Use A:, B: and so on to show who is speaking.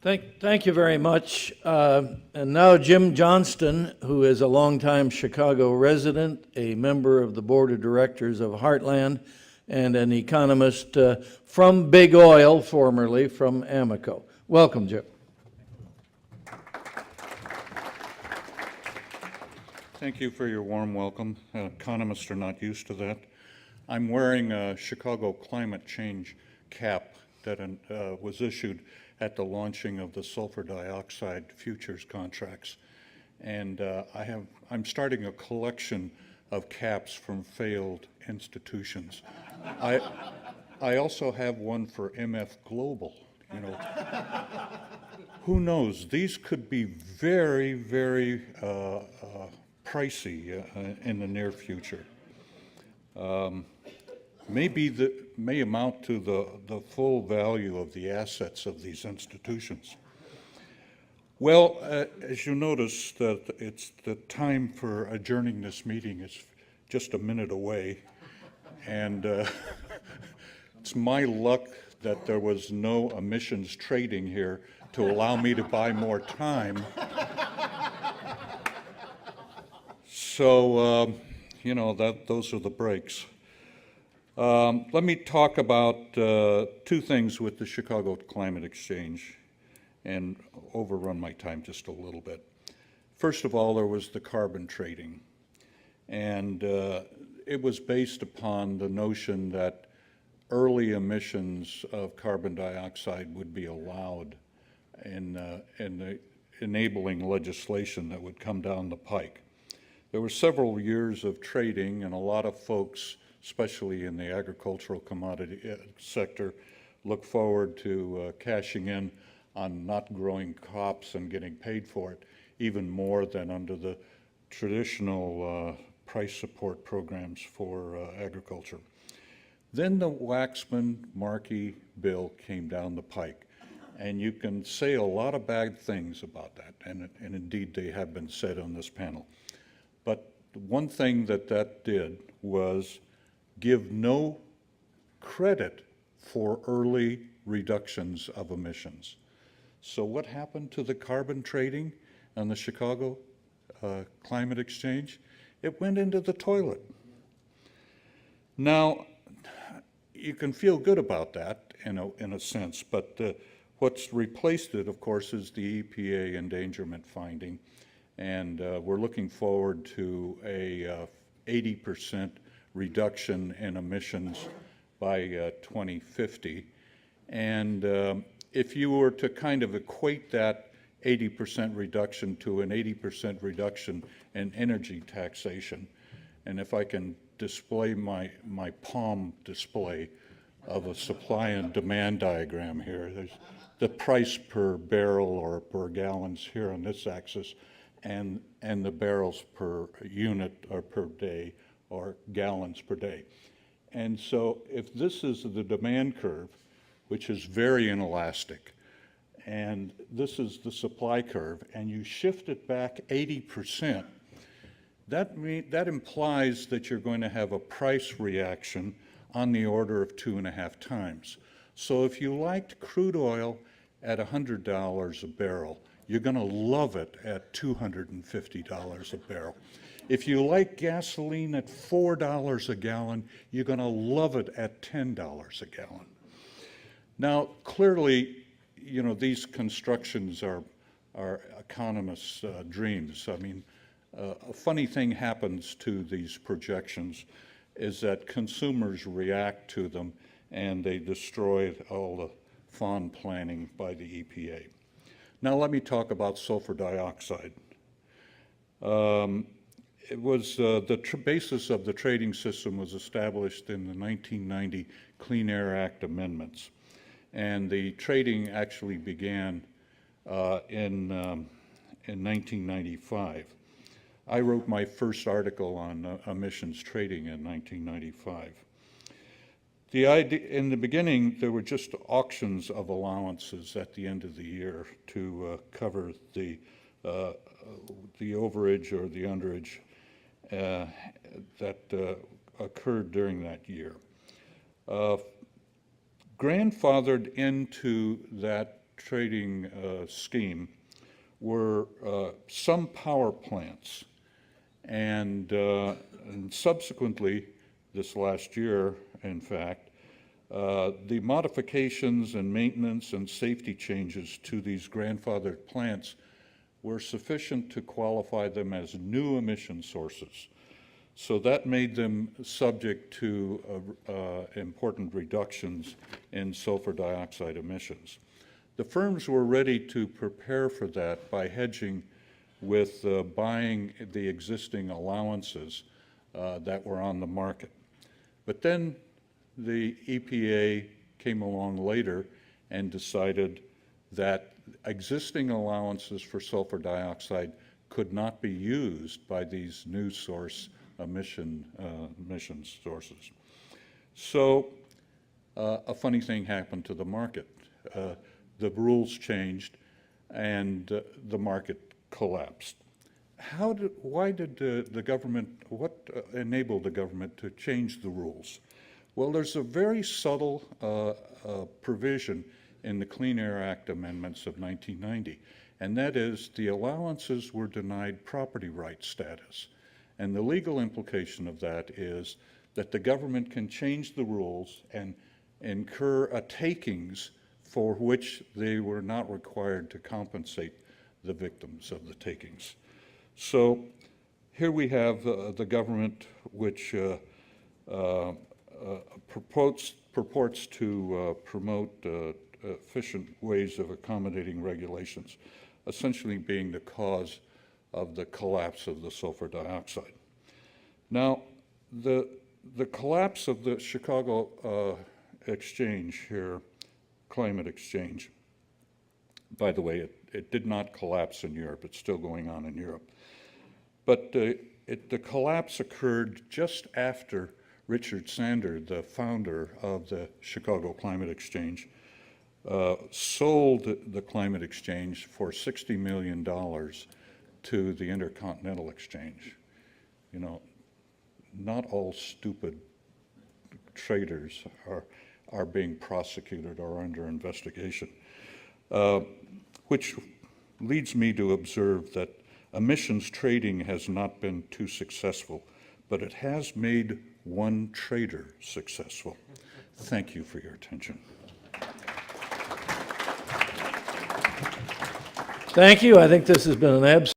A: Thank you very much. And now Jim Johnston, who is a longtime Chicago resident, a member of the board of directors of Heartland, and an economist from Big Oil, formerly from Amoco. Welcome, Jim.
B: Thank you for your warm welcome. Economists are not used to that. I'm wearing a Chicago climate change cap that was issued at the launching of the sulfur dioxide futures contracts. And I'm starting a collection of caps from failed institutions. I also have one for MF Global. You know, who knows? These could be very, very pricey in the near future. May amount to the full value of the assets of these institutions. Well, as you notice, that it's the time for adjourning this meeting is just a minute away, and it's my luck that there was no emissions trading here to allow me to buy more time. So, you know, those are the breaks. Let me talk about two things with the Chicago Climate Exchange and overrun my time just a little bit. First of all, there was the carbon trading. And it was based upon the notion that early emissions of carbon dioxide would be allowed in the enabling legislation that would come down the pike. There were several years of trading, and a lot of folks, especially in the agricultural commodity sector, look forward to cashing in on not growing crops and getting paid for it, even more than under the traditional price support programs for agriculture. Then the Waxman-Markey bill came down the pike, and you can say a lot of bad things about that, and indeed they have been said on this panel. But one thing that did was give no credit for early reductions of emissions. So what happened to the carbon trading on the Chicago Climate Exchange? It went into the toilet. Now, you can feel good about that in a sense, but what's replaced it, of course, is the EPA endangerment finding. And we're looking forward to a 80% reduction in emissions by 2050. And if you were to kind of equate that 80% reduction to an 80% reduction in energy taxation, and if I can display my palm display of a supply and demand diagram here, there's the price per barrel or per gallons here on this axis, and the barrels per unit or per day or gallons per day. And so if this is the demand curve, which is very inelastic, and this is the supply curve, and you shift it back 80%, that implies that you're going to have a price reaction on the order of 2.5 times. So if you liked crude oil at $100 a barrel, you're going to love it at $250 a barrel. If you like gasoline at $4 a gallon, you're going to love it at $10 a gallon. Now, clearly, you know, these constructions are economists' dreams. I mean, a funny thing happens to these projections is that consumers react to them and they destroy all the fond planning by the EPA. Now let me talk about sulfur dioxide. It was the basis of the trading system was established in the 1990 Clean Air Act amendments. And the trading actually began in 1995. I wrote my first article on emissions trading in 1995. The idea, in the beginning, there were just auctions of allowances at the end of the year to cover the overage or the underage that occurred during that year. Grandfathered into that trading scheme were some power plants, and subsequently, this last year, in fact, the modifications and maintenance and safety changes to these grandfathered plants were sufficient to qualify them as new emission sources. So that made them subject to important reductions in sulfur dioxide emissions. The firms were ready to prepare for that by hedging with buying the existing allowances that were on the market. But then the EPA came along later and decided that existing allowances for sulfur dioxide could not be used by these new source emission sources. So a funny thing happened to the market. The rules changed and the market collapsed. Why did the government, what enabled the government to change the rules? Well, there's a very subtle provision in the Clean Air Act amendments of 1990, and that is the allowances were denied property right status. And the legal implication of that is that the government can change the rules and incur a takings for which they were not required to compensate the victims of the takings. So here we have the government which purports to promote efficient ways of accommodating regulations, essentially being the cause of the collapse of the sulfur dioxide. Now, the collapse of the Chicago exchange here, climate exchange, by the way, it did not collapse in Europe. It's still going on in Europe. But the collapse occurred just after Richard Sander, the founder of the Chicago Climate Exchange, sold the climate exchange for $60 million to the Intercontinental Exchange. You know, not all stupid traders are being prosecuted or under investigation, which leads me to observe that emissions trading has not been too successful, but it has made one trader successful. Thank you for your attention.
A: Thank you. I think this has been an absolute